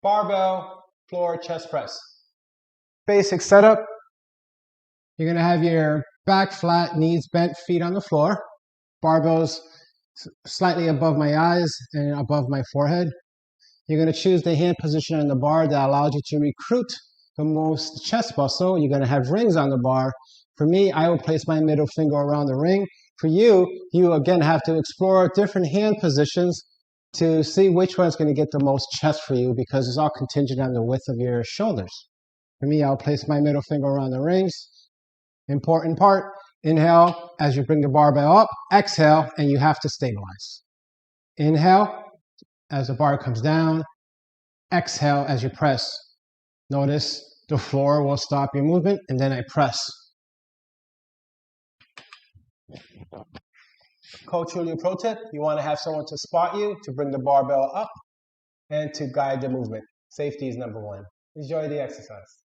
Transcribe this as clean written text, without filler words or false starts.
barbell, floor, chest press. Basic setup. You're going to have your back flat, knees bent, feet on the floor. Barbells slightly above my eyes and above my forehead. You're going to choose the hand position on the bar that allows you to recruit the most chest muscle. You're going to have rings on the bar. For me, I will place my middle finger around the ring. For you, you again have to explore different hand positions to see which one's going to get the most chest for you, because it's all contingent on the width of your shoulders. For me, I'll place my middle finger around the rings. Important part, inhale as you bring the barbell up, exhale, and you have to stabilize. Inhale as the bar comes down, exhale as you press. Notice the floor will stop your movement, and then I press. Coach Julio pro tip, you want to have someone to spot you, to bring the barbell up, and to guide the movement. Safety is number one. Enjoy the exercise.